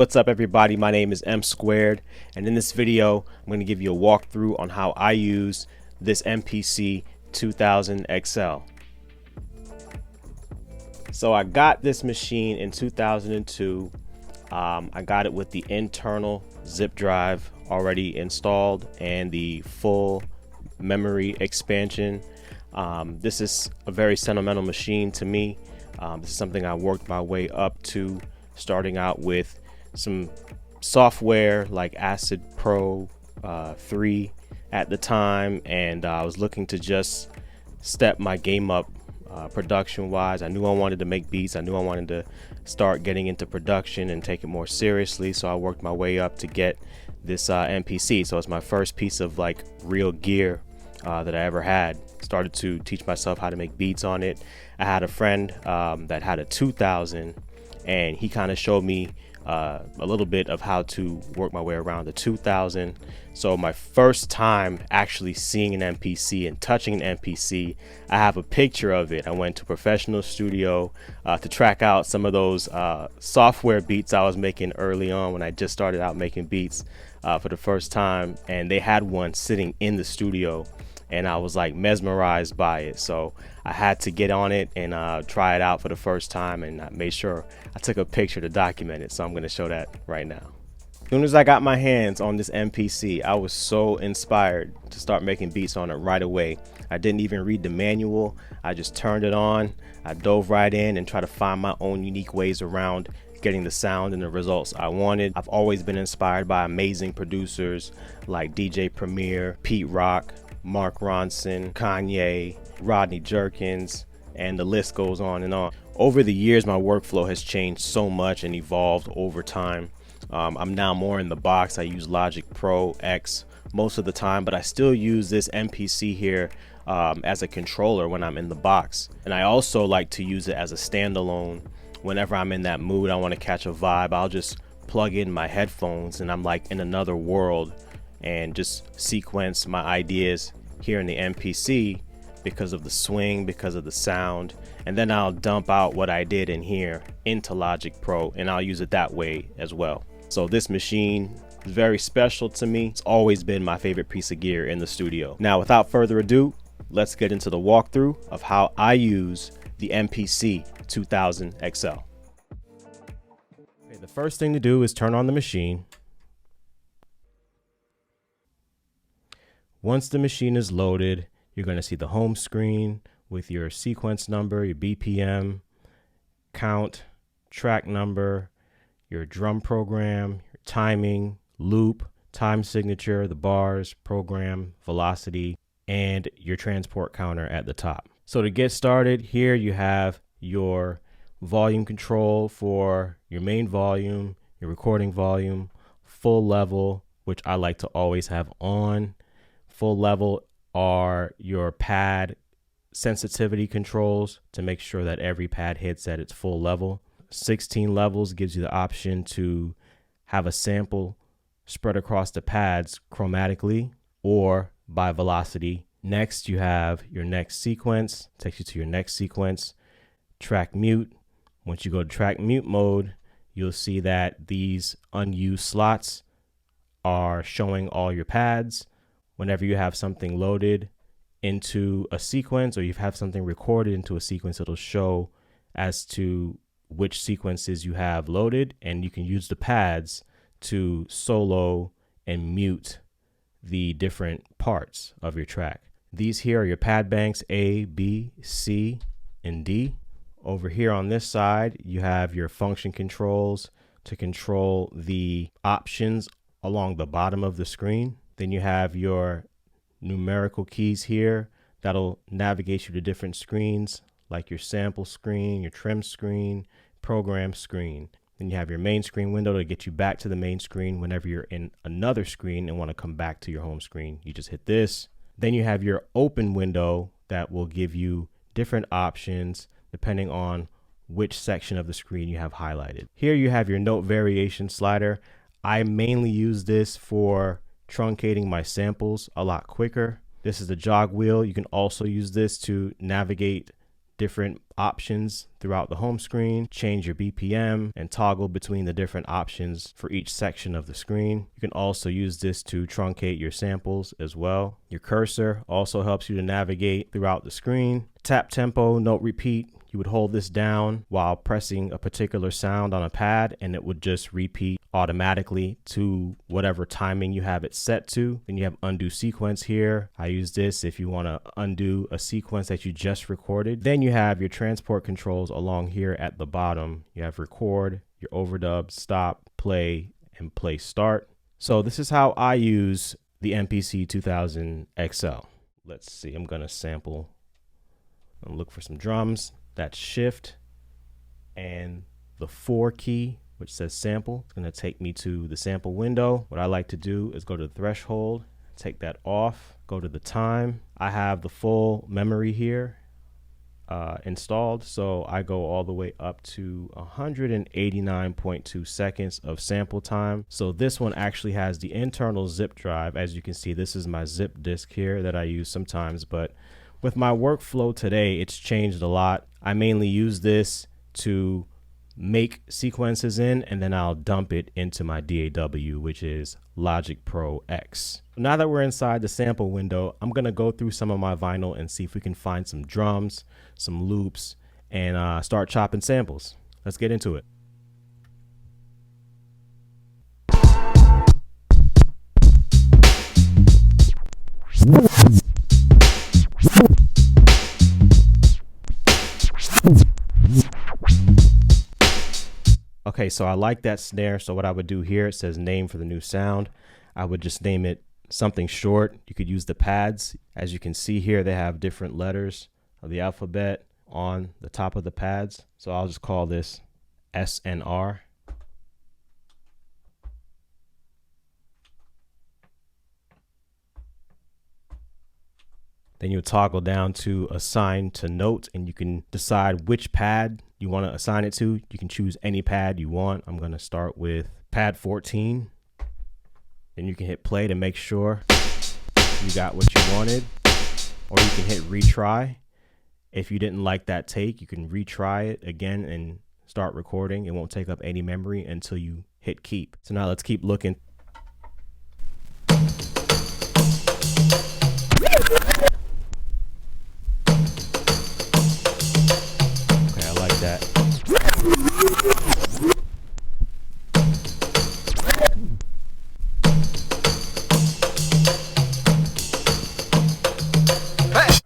What's up everybody, my name is M Squared, and in this video I'm going to give you a walkthrough on how I use this Mpc 2000Xl. So I got this machine in 2002. I got it with the internal zip drive already installed and the full memory expansion. This is a very sentimental machine to me. This is something I worked my way up to, starting out with some software like Acid Pro 3 at the time, and I was looking to just step my game up production wise. I knew I wanted to make beats. I knew I wanted to start getting into production and take it more seriously, so I worked my way up to get this MPC. So it's my first piece of like real gear that I ever had. Started to teach myself how to make beats on it. I had a friend that had a 2000, and he kind of showed me a little bit of how to work my way around the 2000. So my first time actually seeing an MPC and touching an MPC, I have a picture of it. I went to a professional studio to track out some of those software beats I was making early on when I just started out making beats for the first time, and they had one sitting in the studio, and I was like mesmerized by it. So I had to get on it and try it out for the first time, and I made sure I took a picture to document it. So I'm going to show that right now. As soon as I got my hands on this MPC, I was so inspired to start making beats on it right away. I didn't even read the manual. I just turned it on. I dove right in and tried to find my own unique ways around getting the sound and the results I wanted. I've always been inspired by amazing producers like DJ Premier, Pete Rock, Mark Ronson, Kanye, Rodney Jerkins, and the list goes on and on. Over the years, my workflow has changed so much and evolved over time. I'm now more in the box. I use Logic Pro X most of the time, but I still use this MPC here as a controller when I'm in the box. And I also like to use it as a standalone. Whenever I'm in that mood, I want to catch a vibe, I'll just plug in my headphones and I'm like in another world and just sequence my ideas here in the MPC because of the swing, because of the sound, and then I'll dump out what I did in here into Logic Pro, and I'll use it that way as well. So this machine is very special to me. It's always been my favorite piece of gear in the studio. Now, without further ado, let's get into the walkthrough of how I use the Mpc 2000Xl. Okay, the first thing to do is turn on the machine. Once the machine is loaded, you're going to see the home screen with your sequence number, your BPM, count, track number, your drum program, your timing, loop, time signature, the bars, program, velocity, and your transport counter at the top. So to get started, here you have your volume control for your main volume, your recording volume, full level, which I like to always have on. Full level are your pad sensitivity controls to make sure that every pad hits at its full level. 16 levels gives you the option to have a sample spread across the pads chromatically or by velocity. Next, you have your next sequence, takes you to your next sequence. Track mute. Once you go to track mute mode, you'll see that these unused slots are showing all your pads. Whenever you have something loaded into a sequence or you have something recorded into a sequence, it'll show as to which sequences you have loaded, and you can use the pads to solo and mute the different parts of your track. These here are your pad banks A, B, C, and D. Over here on this side, you have your function controls to control the options along the bottom of the screen. Then you have your numerical keys here that'll navigate you to different screens like your sample screen, your trim screen, program screen. Then you have your main screen window to get you back to the main screen whenever you're in another screen and want to come back to your home screen. You just hit this. Then you have your open window that will give you different options depending on which section of the screen you have highlighted. Here you have your note variation slider. I mainly use this for truncating my samples a lot quicker. This is the jog wheel. You can also use this to navigate different options throughout the home screen, change your BPM, and toggle between the different options for each section of the screen. You can also use this to truncate your samples as well. Your cursor also helps you to navigate throughout the screen. Tap tempo, note repeat. You would hold this down while pressing a particular sound on a pad, and it would just repeat automatically to whatever timing you have it set to. Then you have undo sequence here. I use this if you want to undo a sequence that you just recorded. Then you have your transport controls along here at the bottom. You have record, your overdub, stop, play, and play start. So this is how I use the Mpc 2000Xl. Let's see, I'm gonna sample and look for some drums. That's shift and the 4 key, which says sample. It's going to take me to the sample window. What I like to do is go to the threshold, take that off, go to the time. I have the full memory here installed, so I go all the way up to 189.2 seconds of sample time. So this one actually has the internal zip drive. As you can see, this is my zip disk here that I use sometimes, but with my workflow today, it's changed a lot. I mainly use this to make sequences in, and then I'll dump it into my DAW, which is Logic Pro X. Now that we're inside the sample window, I'm gonna go through some of my vinyl and see if we can find some drums, some loops, and start chopping samples. Let's get into it. Okay, so I like that snare. So what I would do here, it says name for the new sound. I would just name it something short. You could use the pads. As you can see here, they have different letters of the alphabet on the top of the pads. So I'll just call this SNR. Then you toggle down to assign to note, and you can decide which pad you want to assign it to. You can choose any pad you want. I'm going to start with pad 14. Then you can hit play to make sure you got what you wanted, or you can hit retry. If you didn't like that take, you can retry it again and start recording. It won't take up any memory until you hit keep. So now let's keep looking. That.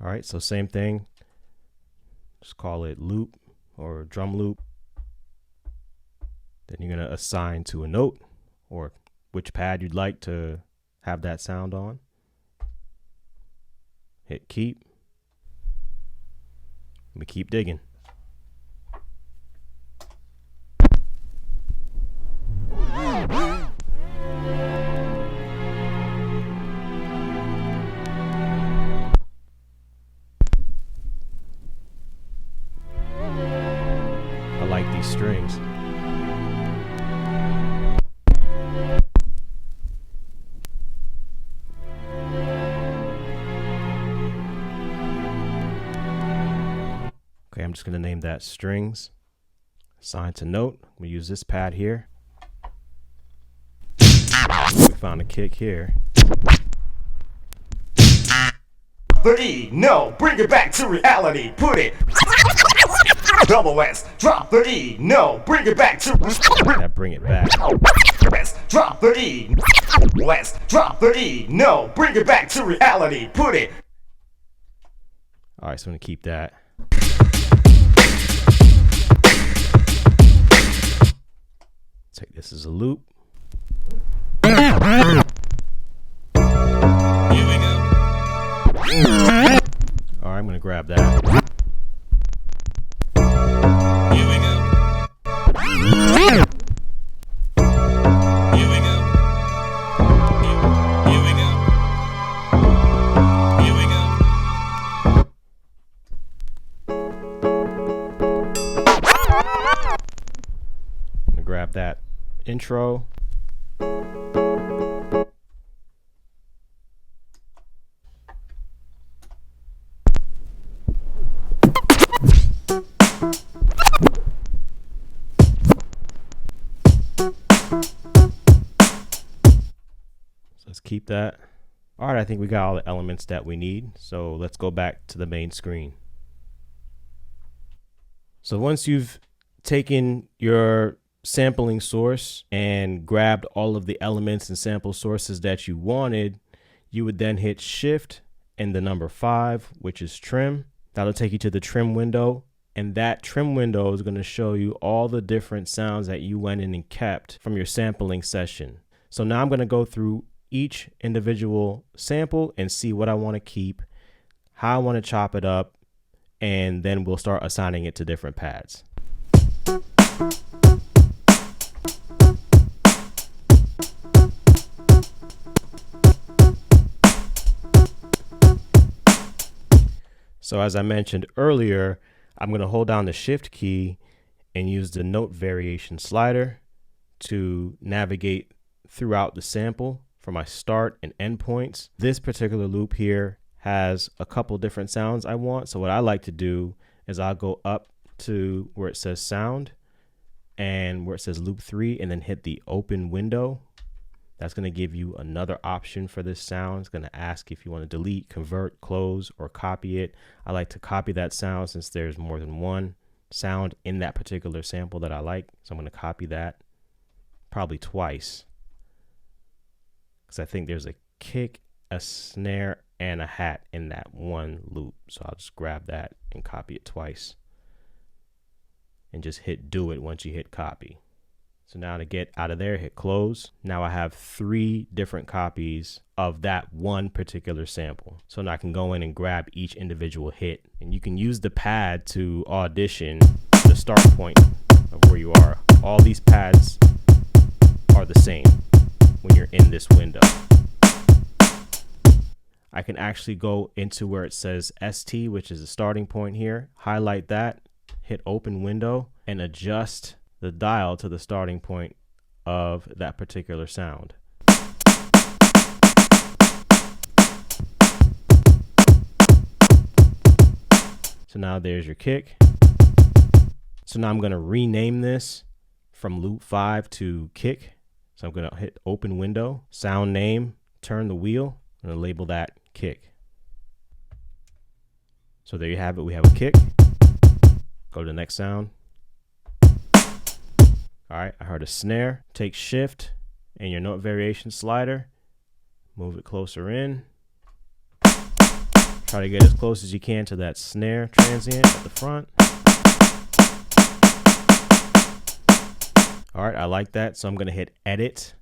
All right, so same thing. Just call it loop or drum loop. Then you're gonna assign to a note or which pad you'd like to have that sound on. Hit keep. We keep digging. I like these strings. Okay, I'm just going to name that strings. Assign to note. We use this pad here. We found a kick here. The E, no, bring it back to reality. Put it. Double S, drop the E, no, bring it back to. That bring it back. S, drop the E. S, drop the E, no, bring it back to reality. Put it. All right, so I'm gonna keep that. Take this as a loop. Here we go. All right, I'm gonna grab that. Here we go. Here we go. Here we go. Here we go. I'm gonna grab that intro. let's keep that. All right, I think we got all the elements that we need. So let's go back to the main screen. So once you've taken your sampling source and grabbed all of the elements and sample sources that you wanted, you would then hit Shift and the number 5, which is trim. That'll take you to the trim window. And that trim window is going to show you all the different sounds that you went in and kept from your sampling session. So now I'm going to go through each individual sample and see what I want to keep, how I want to chop it up, and then we'll start assigning it to different pads. So as I mentioned earlier, I'm going to hold down the Shift key and use the note variation slider to navigate throughout the sample for my start and end points. This particular loop here has a couple different sounds I want. So what I like to do is I'll go up to where it says sound and where it says loop 3 and then hit the open window. That's going to give you another option for this sound. It's going to ask if you want to delete, convert, close, or copy it. I like to copy that sound since there's more than one sound in that particular sample that I like. So I'm going to copy that probably twice, because I think there's a kick, a snare, and a hat in that one loop. So I'll just grab that and copy it twice and just hit do it once you hit copy. So now to get out of there, hit close. Now I have 3 different copies of that one particular sample. So now I can go in and grab each individual hit, and you can use the pad to audition the start point of where you are. All these pads are the same when you're in this window. I can actually go into where it says ST, which is the starting point here, highlight that, hit open window, and adjust the dial to the starting point of that particular sound. So now there's your kick. So now I'm going to rename this from loop 5 to kick. So I'm going to hit open window, sound name, turn the wheel, and I'll label that kick. So there you have it. We have a kick. Go to the next sound. All right, I heard a snare. Take Shift and your note variation slider, move it closer in. Try to get as close as you can to that snare transient at the front. All right, I like that. So I'm going to hit edit.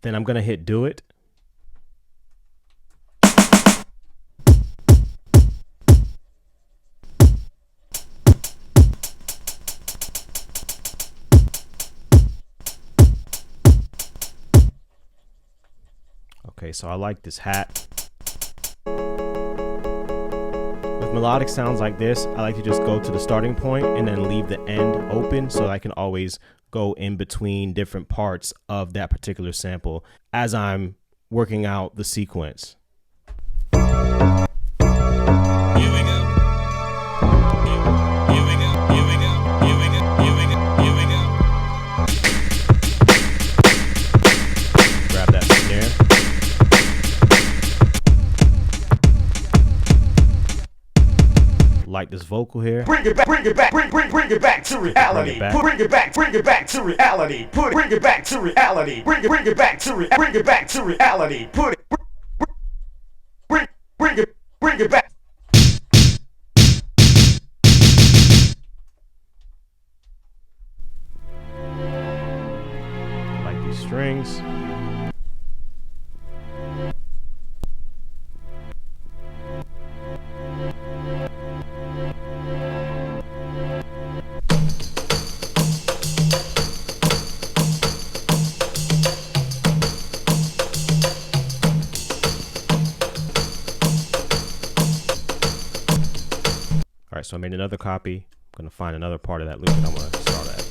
Then I'm going to hit do it. Okay, so I like this hat. With melodic sounds like this, I like to just go to the starting point and then leave the end open so I can always go in between different parts of that particular sample as I'm working out the sequence. Here we go. Here we go. Here we go. Here we go. Here we go. Here we go. Grab that snare. Like this vocal here. Bring it back to reality. Bring it back to reality. Bring it back to reality. Bring it back to reality. Bring it back. Like these strings. All right, so I made another copy. I'm going to find another part of that loop that I want to start at.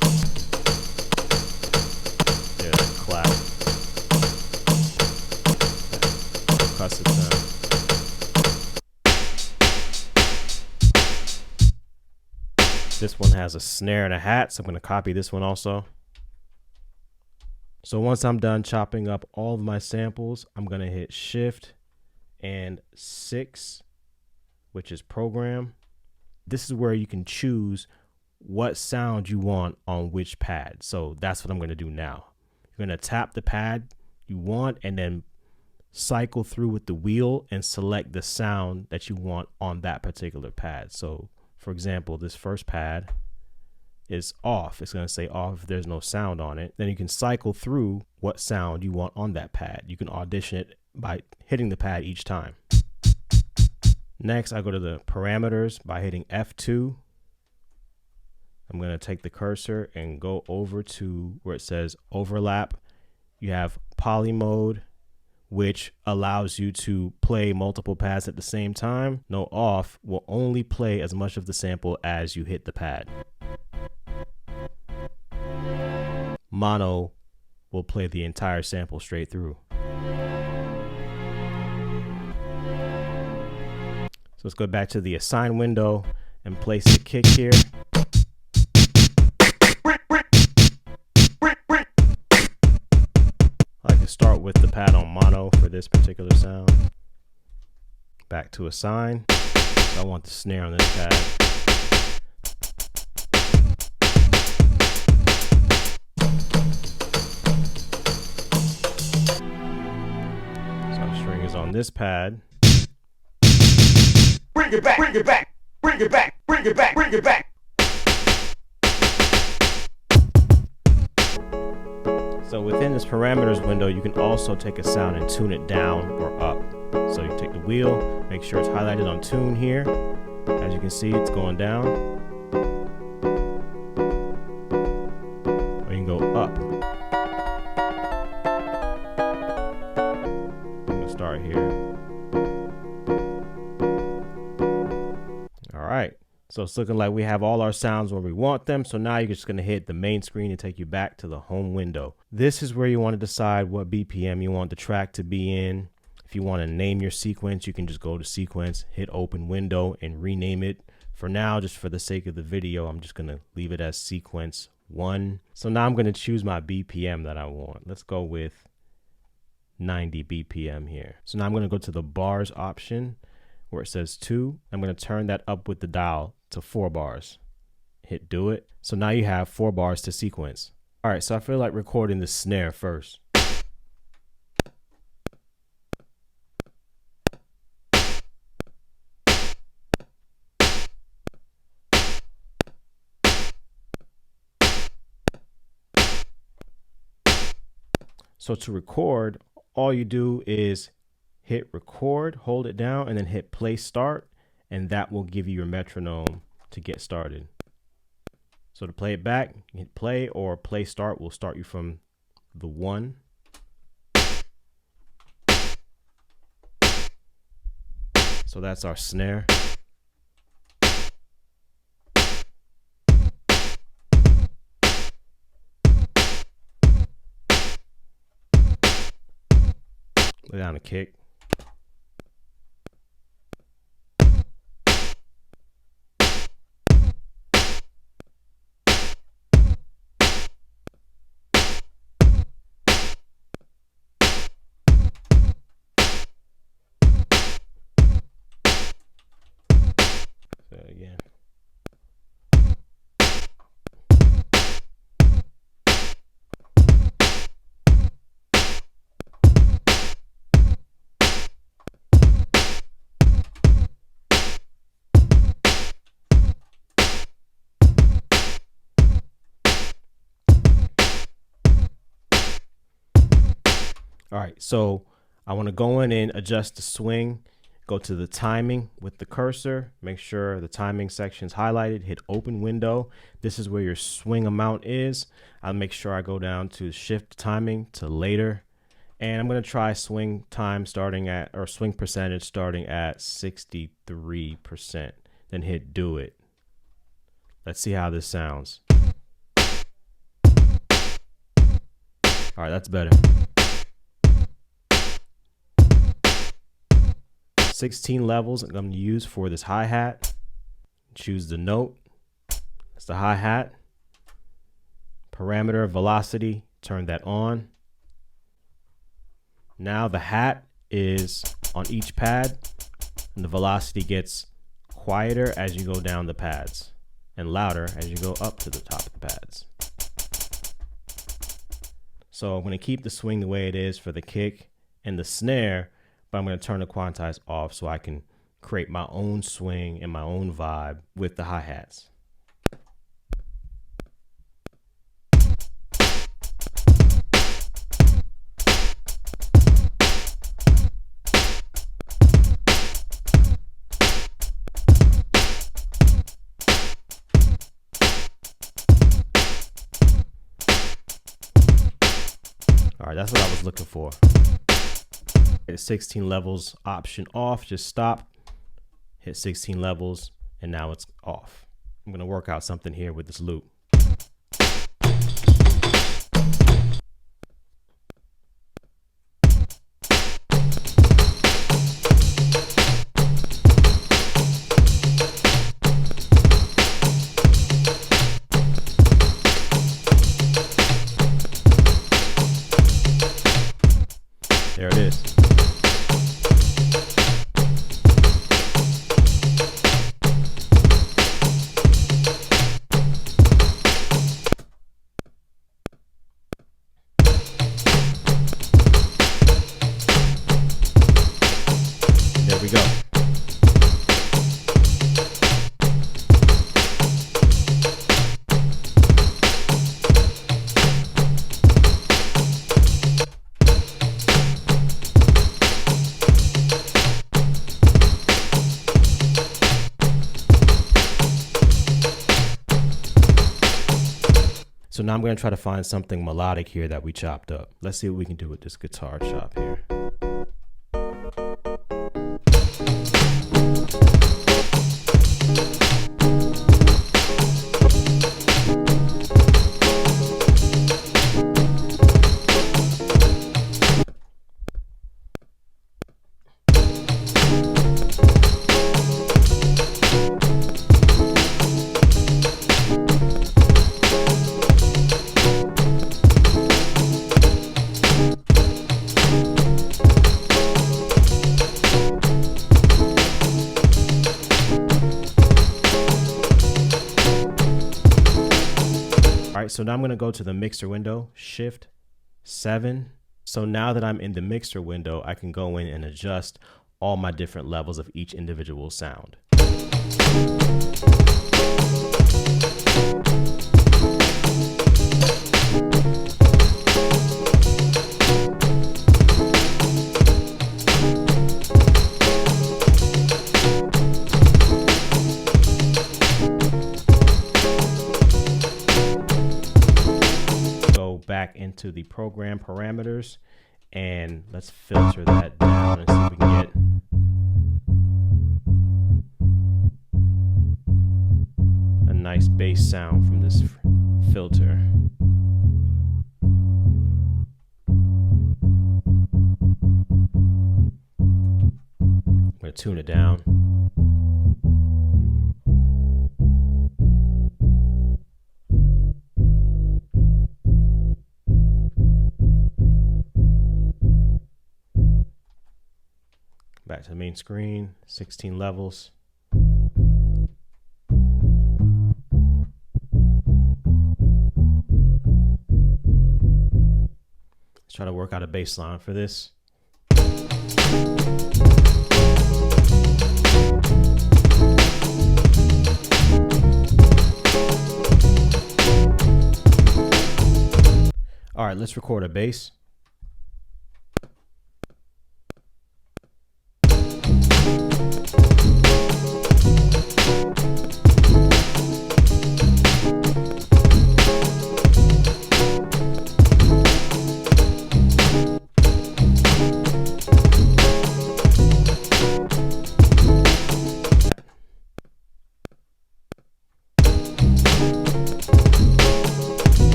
There's that clap. Percussive sound. This one has a snare and a hat, so I'm going to copy this one also. So once I'm done chopping up all of my samples, I'm going to hit Shift and 6, which is program. This is where you can choose what sound you want on which pad. So that's what I'm going to do now. You're going to tap the pad you want and then cycle through with the wheel and select the sound that you want on that particular pad. So for example, this first pad is off. It's going to say off if there's no sound on it. Then you can cycle through what sound you want on that pad. You can audition it by hitting the pad each time. Next, I go to the parameters by hitting F2. I'm going to take the cursor and go over to where it says overlap. You have poly mode, which allows you to play multiple pads at the same time. No off will only play as much of the sample as you hit the pad. Mono will play the entire sample straight through. So let's go back to the assign window and place the kick here. I like to start with the pad on mono for this particular sound. Back to assign. I want the snare on this pad. So the string is on this pad. Bring it back, bring it back, bring it back, bring it back, bring it back. So within this parameters window, you can also take a sound and tune it down or up. So you take the wheel, make sure it's highlighted on tune here. As you can see, it's going down. Or you can go up. I'm gonna start here. All right. So it's looking like we have all our sounds where we want them. So now you're just going to hit the main screen and take you back to the home window. This is where you want to decide what BPM you want the track to be in. If you want to name your sequence, you can just go to sequence, hit open window and rename it. For now, just for the sake of the video, I'm just going to leave it as sequence 1. So now I'm going to choose my BPM that I want. Let's go with 90 BPM here. So now I'm going to go to the bars option where it says 2. I'm going to turn that up with the dial to 4 bars. Hit do it. So now you have 4 bars to sequence. All right, so I feel like recording the snare first. So to record, all you do is hit record, hold it down, and then hit play start, and that will give you your metronome to get started. So to play it back, you hit play, or play start will start you from the 1. So that's our snare. Lay down the kick. So again. All right, so I want to go in and adjust the swing. Go to the timing with the cursor. Make sure the timing section is highlighted. Hit open window. This is where your swing amount is. I'll make sure I go down to shift timing to later. And I'm going to try swing time starting at, or swing percentage starting at 63%. Then hit do it. Let's see how this sounds. All right, that's better. 16 levels I'm going to use for this hi-hat. Choose the note. That's the hi-hat. Parameter velocity Turn that on. Now the hat is on each pad, and the velocity gets quieter as you go down the pads and louder as you go up to the top of the pads. So I'm going to keep the swing the way it is for the kick and the snare, but I'm going to turn the quantize off so I can create my own swing and my own vibe with the hi-hats. All right, that's what I was looking for. Hit 16 levels option off, just stop, hit 16 levels, and now it's off. I'm gonna work out something here with this loop. There it is. There we go. So now I'm going to try to find something melodic here that we chopped up. Let's see what we can do with this guitar chop here. All right, so now I'm going to go to the mixer window, Shift 7. So now that I'm in the mixer window, I can go in and adjust all my different levels of each individual sound. Back into the program parameters and let's filter that down and see if we can get a nice bass sound from this filter. I'm going to tune it down. Back to the main screen, 16 levels. Let's try to work out a bass line for this. All right, let's record a bass.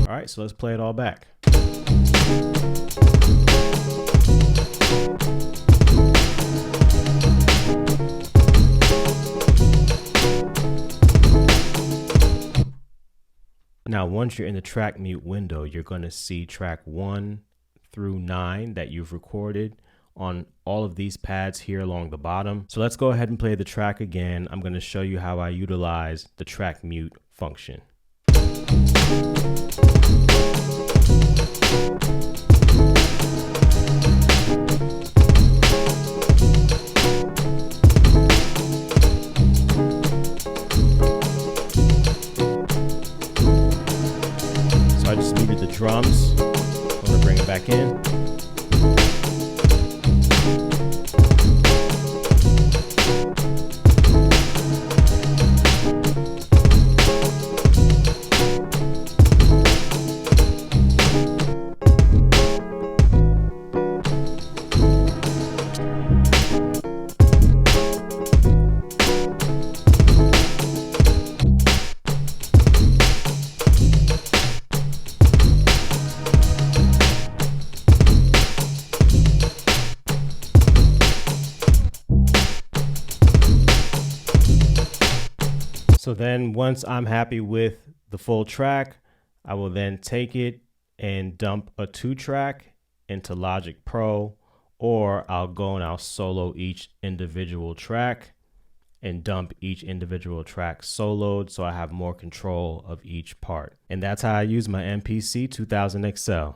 All right, so let's play it all back. Now, once you're in the track mute window, you're going to see track 1 through 9 that you've recorded on all of these pads here along the bottom. So let's go ahead and play the track again. I'm going to show you how I utilize the track mute function. So I just muted the drums. I'm going to bring it back in. So then once I'm happy with the full track, I will then take it and dump a 2-track into Logic Pro, or I'll go and I'll solo each individual track and dump each individual track soloed so I have more control of each part. And that's how I use my Mpc 2000Xl.